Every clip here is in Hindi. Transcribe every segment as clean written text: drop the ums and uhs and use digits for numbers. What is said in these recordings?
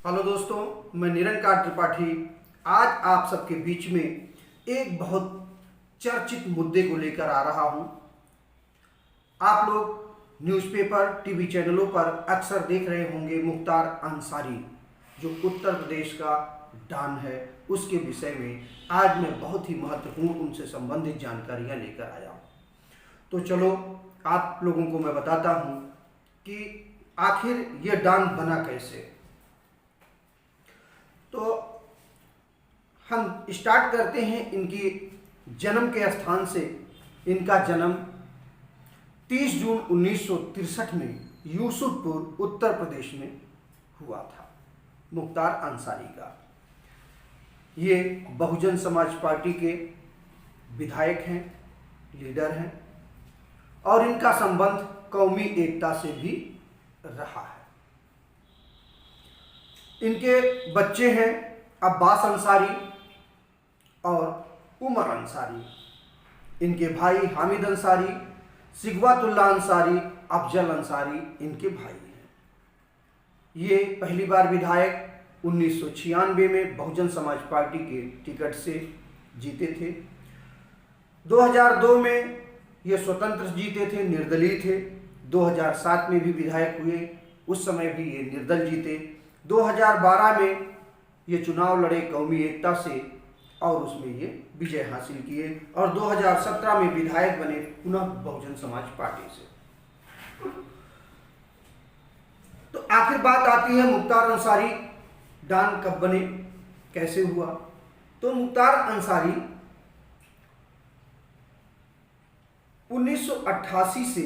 हेलो दोस्तों, मैं निरंकार त्रिपाठी आज आप सबके बीच में एक बहुत चर्चित मुद्दे को लेकर आ रहा हूं। आप लोग न्यूज़पेपर, टीवी चैनलों पर अक्सर देख रहे होंगे मुख्तार अंसारी, जो उत्तर प्रदेश का डॉन है, उसके विषय में आज मैं बहुत ही महत्वपूर्ण उनसे संबंधित जानकारियां लेकर आया हूं। तो चलो आप लोगों को मैं बताता हूं कि आखिर ये डॉन बना कैसे। तो हम स्टार्ट करते हैं इनकी जन्म के स्थान से। इनका जन्म 30 जून 1963 में यूसुफपुर उत्तर प्रदेश में हुआ था। मुख्तार अंसारी का ये बहुजन समाज पार्टी के विधायक हैं, लीडर हैं, और इनका संबंध कौमी एकता से भी रहा है। इनके बच्चे हैं अब्बास अंसारी और उमर अंसारी। इनके भाई हामिद अंसारी, सिगवातुल्ला अंसारी, अफजल अंसारी इनके भाई हैं। ये पहली बार विधायक 1996 में बहुजन समाज पार्टी के टिकट से जीते थे। 2002 में ये स्वतंत्र जीते थे, निर्दलीय थे। 2007 में भी विधायक हुए, उस समय भी ये निर्दल जीते। 2012 में ये चुनाव लड़े कौमी एकता से और उसमें ये विजय हासिल किए और 2017 में विधायक बने पुनः बहुजन समाज पार्टी से। तो आखिर बात आती है मुख्तार अंसारी डॉन कब बने, कैसे हुआ। तो मुख्तार अंसारी 1988 से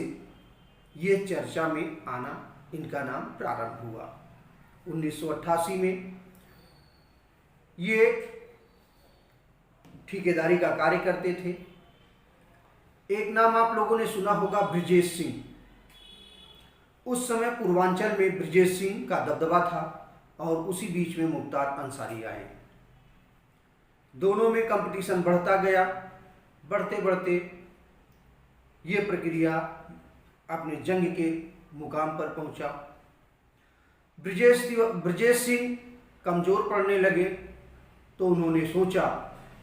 ये चर्चा में आना, इनका नाम प्रारंभ हुआ। 1988 में ये ठेकेदारी का कार्य करते थे। एक नाम आप लोगों ने सुना होगा, ब्रजेश सिंह। उस समय पूर्वांचल में ब्रजेश सिंह का दबदबा था और उसी बीच में मुख्तार अंसारी आए। दोनों में कंपटीशन बढ़ता गया। बढ़ते बढ़ते ये प्रक्रिया अपने जंग के मुकाम पर पहुंचा। ब्रजेश सिंह कमज़ोर पड़ने लगे तो उन्होंने सोचा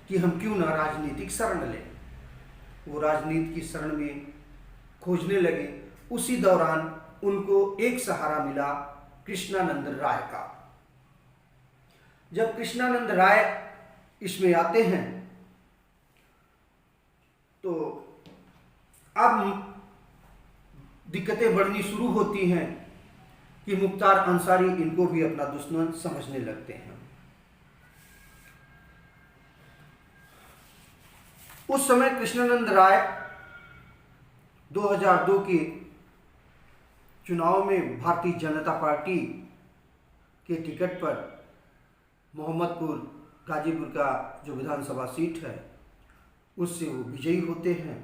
कि हम क्यों ना राजनीतिक शरण लें। वो राजनीति की शरण में खोजने लगे। उसी दौरान उनको एक सहारा मिला कृष्णानंद राय का। जब कृष्णानंद राय इसमें आते हैं तो अब दिक्कतें बढ़नी शुरू होती हैं कि मुख्तार अंसारी इनको भी अपना दुश्मन समझने लगते हैं। उस समय कृष्णानंद राय 2002 के चुनाव में भारतीय जनता पार्टी के टिकट पर मोहम्मदपुर गाजीपुर का जो विधानसभा सीट है उससे वो विजयी होते हैं।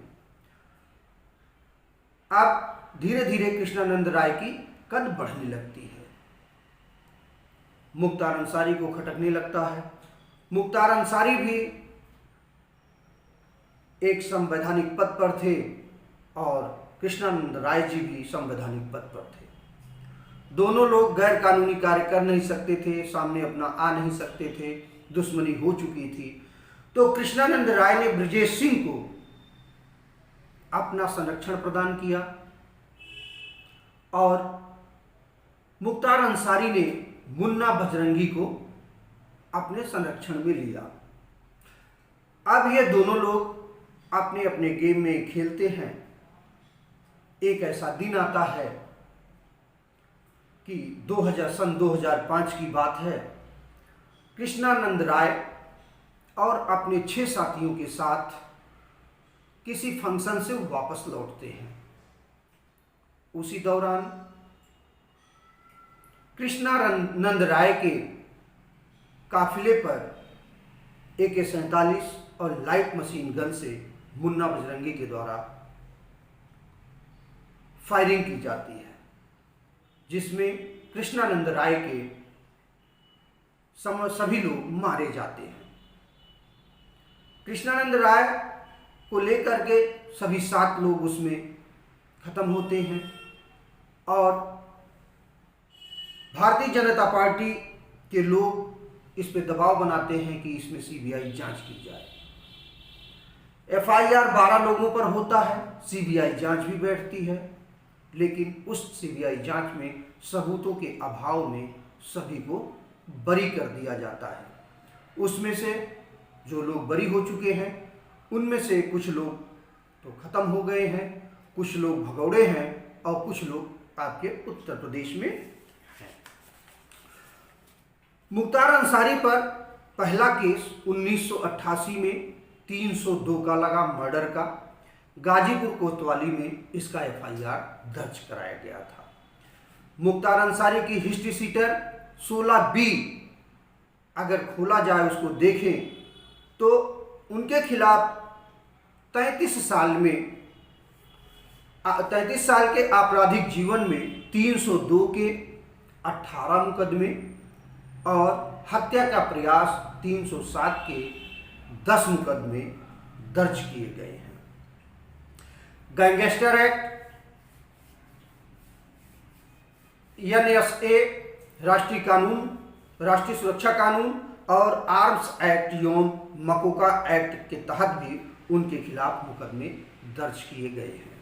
अब धीरे धीरे कृष्णानंद राय की कद बढ़ने लगती है, मुख्तार अंसारी को खटकने लगता है। मुख्तार अंसारी भी एक संवैधानिक पद पर थे और कृष्णानंद राय जी भी संवैधानिक पद पर थे। दोनों लोग गैर कानूनी कार्य कर नहीं सकते थे, सामने अपना आ नहीं सकते थे, दुश्मनी हो चुकी थी। तो कृष्णानंद राय ने ब्रजेश सिंह को अपना संरक्षण प्रदान किया और मुख्तार अंसारी ने मुन्ना बजरंगी को अपने संरक्षण में लिया। अब ये दोनों लोग अपने अपने गेम में खेलते हैं। एक ऐसा दिन आता है कि सन 2005 की बात है। कृष्णानंद राय और अपने 6 साथियों के साथ किसी फंक्शन से वापस लौटते हैं। उसी दौरान कृष्णानंद राय के काफिले पर AK-47 और लाइट मशीन गन से मुन्ना बजरंगी के द्वारा फायरिंग की जाती है, जिसमें कृष्णानंद राय के सभी लोग मारे जाते हैं। कृष्णानंद राय को लेकर के सभी 7 लोग उसमें खत्म होते हैं और भारतीय जनता पार्टी कि लोग इस पे दबाव बनाते हैं कि इसमें सीबीआई जांच की जाए। एफआईआर 12 लोगों पर होता है, सीबीआई जांच भी बैठती है, लेकिन उस सीबीआई जांच में सबूतों के अभाव में सभी को बरी कर दिया जाता है। उसमें से जो लोग बरी हो चुके हैं उनमें से कुछ लोग तो खत्म हो गए हैं, कुछ लोग भगौड़े हैं और कुछ लोग आपके उत्तर प्रदेश में हैं। मुख्तार अंसारी पर पहला केस 1988 में 302 का लगा मर्डर का। गाजीपुर कोतवाली में इसका एफआईआर दर्ज कराया गया था। मुख्तार अंसारी की हिस्ट्री सीटर 16B अगर खोला जाए, उसको देखें तो उनके खिलाफ 33 साल के आपराधिक जीवन में 302 के 18 मुकदमे और हत्या का प्रयास 307 के 10 मुकदमे दर्ज किए गए हैं। गैंगस्टर एक्ट, NSA, राष्ट्रीय कानून, राष्ट्रीय सुरक्षा कानून और आर्म्स एक्ट एवं मकोका एक्ट के तहत भी उनके खिलाफ मुकदमे दर्ज किए गए हैं।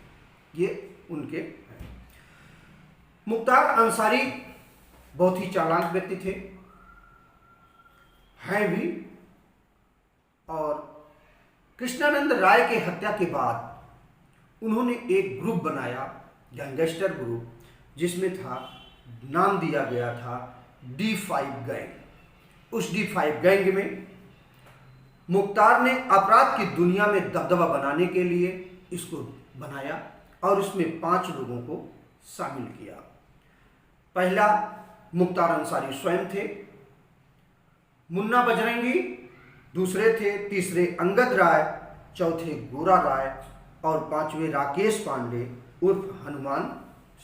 ये उनके हैं। मुख्तार अंसारी बहुत ही चालाक व्यक्ति थे, हैं भी, और कृष्णानंद राय के हत्या के बाद उन्होंने एक ग्रुप बनाया, गैंगस्टर ग्रुप, जिसमें था, नाम दिया गया था D5 गैंग। उस D5 गैंग में मुख्तार ने अपराध की दुनिया में दबदबा बनाने के लिए इसको बनाया और उसमें 5 लोगों को शामिल किया। पहला मुख्तार अंसारी स्वयं थे, मुन्ना बजरंगी दूसरे थे, तीसरे अंगद राय, चौथे गोरा राय और 5वें राकेश पांडे उर्फ हनुमान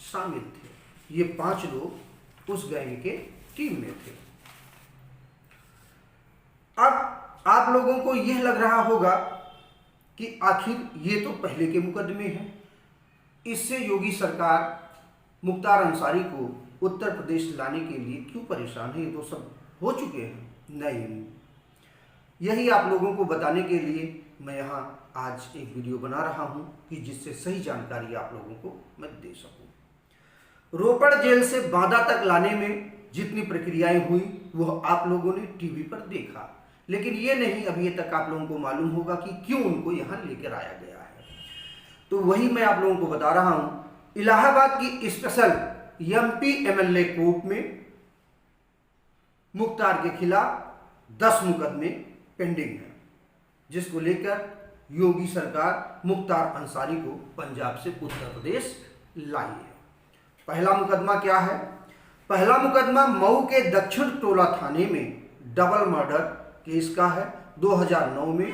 शामिल थे। ये 5 लोग उस गैंग के टीम में थे। अब आप लोगों को यह लग रहा होगा कि आखिर ये तो पहले के मुकदमे हैं, इससे योगी सरकार मुख्तार अंसारी को उत्तर प्रदेश लाने के लिए क्यों परेशान है, ये तो सब हो चुके हैं। नहीं, यही आप लोगों को बताने के लिए मैं यहाँ आज एक वीडियो बना रहा हूँ कि जिससे सही जानकारी आप लोगों को मैं दे सकूँ। रोपड़ जेल से बांदा तक लाने में जितनी प्रक्रियाएं हुई वो आप लोगों ने टीवी पर देखा, लेकिन ये नहीं अभी तक आप लोगों को मालूम होगा कि क्यों उनको यहाँ लेकर आया गया है। तो वही मैं आप लोगों को बता रहा हूँ। इलाहाबाद की स्पेशल MP MLA कोर्ट में मुख्तार के खिलाफ 10 मुकदमे पेंडिंग हैं, जिसको लेकर योगी सरकार मुख्तार अंसारी को पंजाब से उत्तर प्रदेश लाई है। पहला मुकदमा क्या है? पहला मुकदमा मऊ के दक्षिण टोला थाने में डबल मर्डर केस का है। 2009 में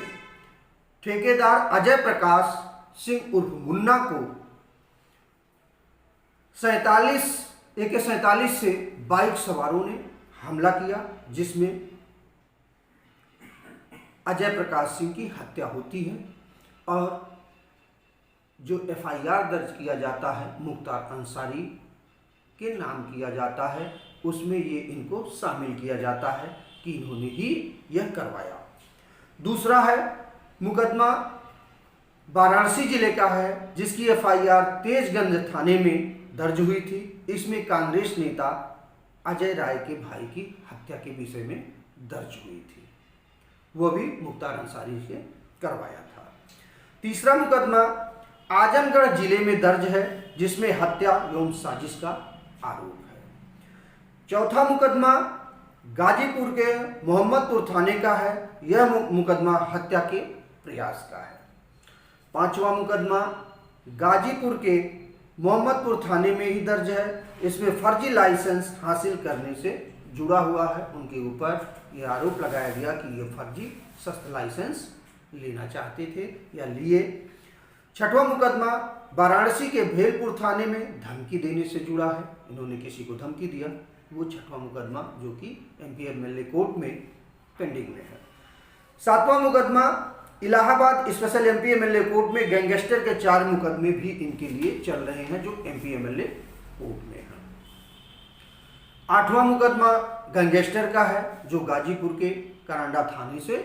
ठेकेदार अजय प्रकाश सिंह उर्फ मुन्ना को AK-47 से बाइक सवारों ने हमला किया, जिसमें अजय प्रकाश सिंह की हत्या होती है और जो FIR दर्ज किया जाता है मुख्तार अंसारी के नाम किया जाता है, उसमें ये इनको शामिल किया जाता है कि इन्होंने ही यह करवाया। दूसरा है मुकदमा वाराणसी जिले का है, जिसकी FIR तेजगंज थाने में दर्ज हुई थी। इसमें कांग्रेस नेता अजय राय के भाई की हत्या के विषय में दर्ज हुई थी, वो भी मुख्तार अंसारी से करवाया था। तीसरा मुकदमा आजमगढ़ जिले में दर्ज है, जिसमें हत्या एवं साजिश का आरोप है। चौथा मुकदमा गाजीपुर के मोहम्मदपुर थाने का है, यह मुकदमा हत्या के प्रयास का है। पांचवा मुकदमा गाजीपुर के मोहम्मदपुर थाने में ही दर्ज है, इसमें फर्जी लाइसेंस हासिल करने से जुड़ा हुआ है। उनके ऊपर यह आरोप लगाया गया कि ये फर्जी शस्त्र लाइसेंस लेना चाहते थे या लिए। छठवां मुकदमा वाराणसी के भेलपुर थाने में धमकी देने से जुड़ा है, इन्होंने किसी को धमकी दिया, वो छठवां मुकदमा जो कि MP MLA कोर्ट में पेंडिंग में है। सातवां मुकदमा Allahabad special MP MLA court में गैंगस्टर के 4 मुकदमे भी इनके लिए चल रहे हैं जो MP MLA कोर्ट में है। आठवां मुकदमा गैंगस्टर का है जो गाजीपुर के करांडा थाने से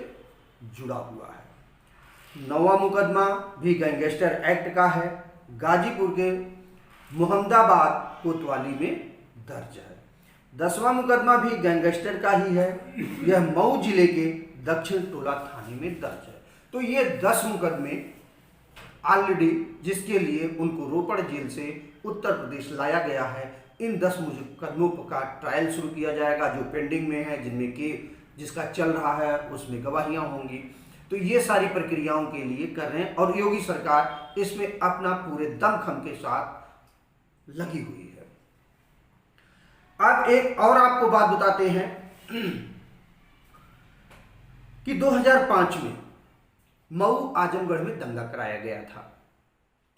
जुड़ा हुआ है। 9वां मुकदमा भी गैंगस्टर एक्ट का है, गाजीपुर के मोहम्मदाबाद कोतवाली में दर्ज है। 10वां मुकदमा भी गैंगस्टर का ही है, यह मऊ जिले के दक्षिण टोला थाने में दर्ज है। तो ये 10 मुकदमे ऑलरेडी जिसके लिए उनको रोपड़ जेल से उत्तर प्रदेश लाया गया है, इन 10 मुकदमों का ट्रायल शुरू किया जाएगा जो पेंडिंग में है, जिनमें कि जिसका चल रहा है उसमें गवाहियां होंगी। तो ये सारी प्रक्रियाओं के लिए कर रहे हैं और योगी सरकार इसमें अपना पूरे दमखम के साथ लगी हुई है। अब एक और आपको बात बताते हैं कि 2005 में मऊ आजमगढ़ में दंगा कराया गया था।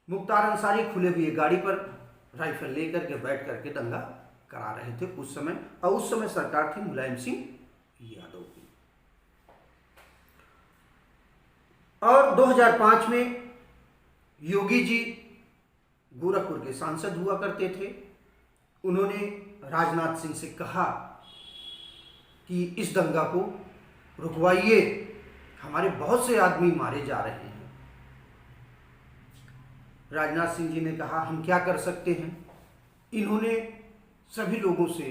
मुख्तार अंसारी खुले हुए गाड़ी पर राइफल लेकर के बैठ करके दंगा करा रहे थे उस समय, और उस समय सरकार थी मुलायम सिंह यादव की। और 2005 में योगी जी गोरखपुर के सांसद हुआ करते थे। उन्होंने राजनाथ सिंह से कहा कि इस दंगा को रुकवाइए, हमारे बहुत से आदमी मारे जा रहे हैं। राजनाथ सिंह जी ने कहा हम क्या कर सकते हैं। इन्होंने सभी लोगों से,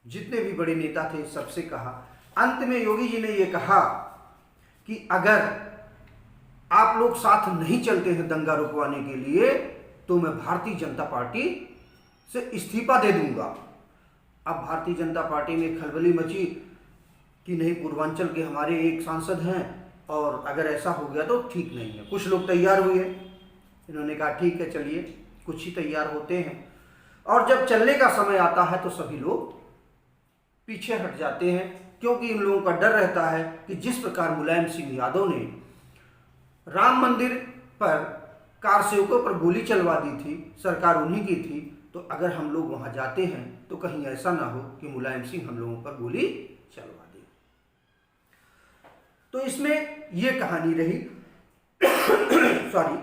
जितने भी बड़े नेता थे, सबसे कहा। अंत में योगी जी ने यह कहा कि अगर आप लोग साथ नहीं चलते हैं दंगा रुकवाने के लिए तो मैं भारतीय जनता पार्टी से इस्तीफा दे दूंगा। अब भारतीय जनता पार्टी में खलबली मची कि नहीं, पूर्वांचल के हमारे एक सांसद हैं और अगर ऐसा हो गया तो ठीक नहीं है। कुछ लोग तैयार हुए, इन्होंने कहा ठीक है चलिए, कुछ ही तैयार होते हैं। और जब चलने का समय आता है तो सभी लोग पीछे हट जाते हैं, क्योंकि इन लोगों का डर रहता है कि जिस प्रकार मुलायम सिंह यादव ने राम मंदिर पर कार सेवकों पर गोली चलवा दी थी, सरकार उन्हीं की थी, तो अगर हम लोग वहां जाते हैं तो कहीं ऐसा ना हो कि मुलायम सिंह हम लोगों पर गोली चलवा दे। तो इसमें यह कहानी रही। सॉरी।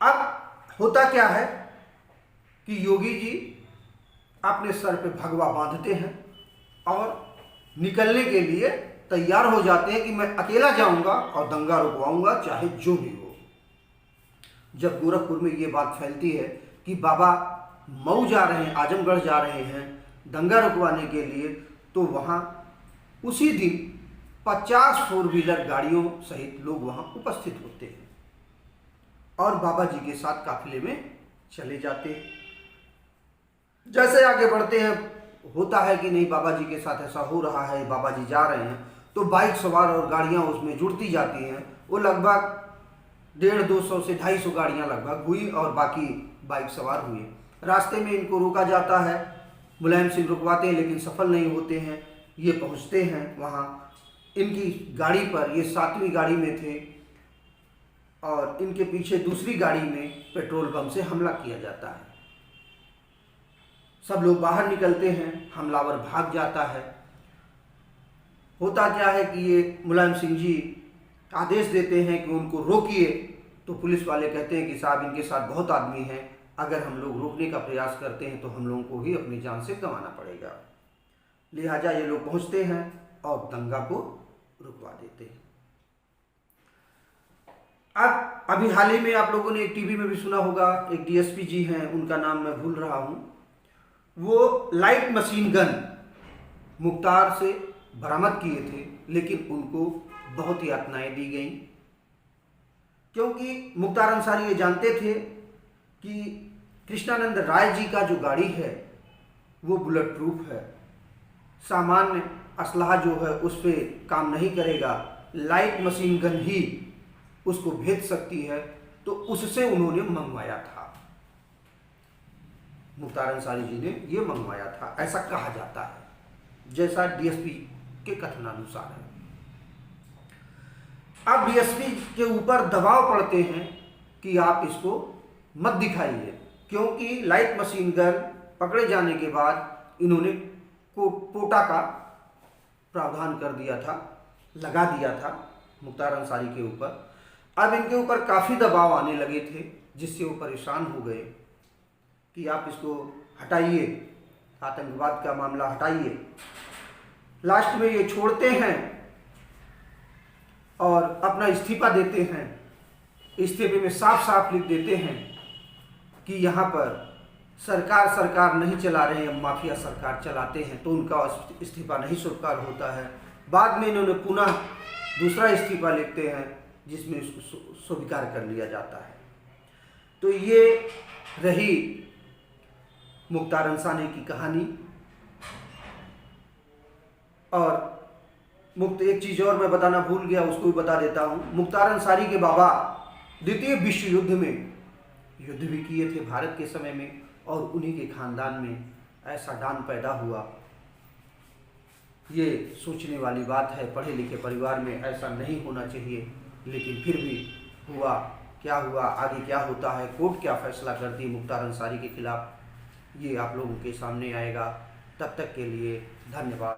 अब होता क्या है कि योगी जी अपने सर पे भगवा बांधते हैं और निकलने के लिए तैयार हो जाते हैं कि मैं अकेला जाऊंगा और दंगा रुकवाऊंगा चाहे जो भी हो। जब गोरखपुर में ये बात फैलती है कि बाबा मऊ जा रहे हैं, आजमगढ़ जा रहे हैं दंगा रुकवाने के लिए, तो वहां उसी दिन 50 4 व्हीलर गाड़ियों सहित लोग वहां उपस्थित होते हैं और बाबा जी के साथ काफिले में चले जाते हैं। जैसे आगे बढ़ते हैं, होता है कि नहीं बाबा जी के साथ ऐसा हो रहा है, बाबा जी जा रहे हैं, तो बाइक सवार और गाड़ियां उसमें जुड़ती जाती हैं। वो लगभग 150-200 से 250 गाड़ियां लगभग हुई और बाकी बाइक सवार हुए। रास्ते में इनको रोका जाता है, मुलायम सिंह रुकवाते हैं लेकिन सफल नहीं होते हैं। ये पहुंचते हैं वहां, इनकी गाड़ी पर, ये 7वीं गाड़ी में थे और इनके पीछे दूसरी गाड़ी में पेट्रोल बम से हमला किया जाता है। सब लोग बाहर निकलते हैं, हमलावर भाग जाता है। होता क्या है कि ये मुलायम सिंह जी आदेश देते हैं कि उनको रोकिए, तो पुलिस वाले कहते हैं कि साहब इनके साथ बहुत आदमी हैं, अगर हम लोग रोकने का प्रयास करते हैं तो हम लोगों को ही अपनी जान से गंवाना पड़ेगा। लिहाजा ये लोग पहुंचते हैं और दंगा को रुकवा देते हैं। अब अभी हाल ही में आप लोगों ने एक टीवी में भी सुना होगा, एक डीएसपी जी हैं, उनका नाम मैं भूल रहा हूं, वो लाइट मशीन गन मुख्तार से बरामद किए थे, लेकिन उनको बहुत यातनाएं दी गई, क्योंकि मुख्तार अंसारी ये जानते थे कि कृष्णानंद राय जी का जो गाड़ी है वो बुलेट प्रूफ है, सामान्य असलहा जो है उस पर काम नहीं करेगा, लाइट मशीन गन ही उसको भेज सकती है। तो उससे उन्होंने मंगवाया था, मुख्तार अंसारी जी ने ये मंगवाया था, ऐसा कहा जाता है, जैसा डीएसपी के कथनानुसार है। अब डीएसपी के ऊपर दबाव पड़ते हैं कि आप इसको मत दिखाइए, क्योंकि लाइट मशीन गन पकड़े जाने के बाद इन्होंने कोटा का प्रावधान कर दिया था, लगा दिया था मुख्तार अंसारी के ऊपर। अब इनके ऊपर काफ़ी दबाव आने लगे थे, जिससे वो परेशान हो गए कि आप इसको हटाइए, आतंकवाद का मामला हटाइए। लास्ट में ये छोड़ते हैं और अपना इस्तीफा देते हैं। इस्तीफे में साफ साफ लिख देते हैं कि यहाँ पर सरकार नहीं चला रहे हैं, माफिया सरकार चलाते हैं, तो उनका इस्तीफा नहीं स्वीकार होता है। बाद में इन्होंने पुनः दूसरा इस्तीफा लिखते हैं जिसमें स्वीकार कर लिया जाता है। तो ये रही मुख्तार अंसारी की कहानी। और एक चीज़ और मैं बताना भूल गया, उसको भी बता देता हूँ। मुख्तार अंसारी के बाबा द्वितीय विश्व युद्ध में युद्ध भी किए थे भारत के समय में, और उन्हीं के खानदान में ऐसा डान पैदा हुआ। ये सोचने वाली बात है, पढ़े लिखे परिवार में ऐसा नहीं होना चाहिए, लेकिन फिर भी हुआ। क्या हुआ, आगे क्या होता है, कोर्ट क्या फैसला करती है मुख्तार अंसारी के खिलाफ, ये आप लोगों के सामने आएगा। तब तक के लिए धन्यवाद।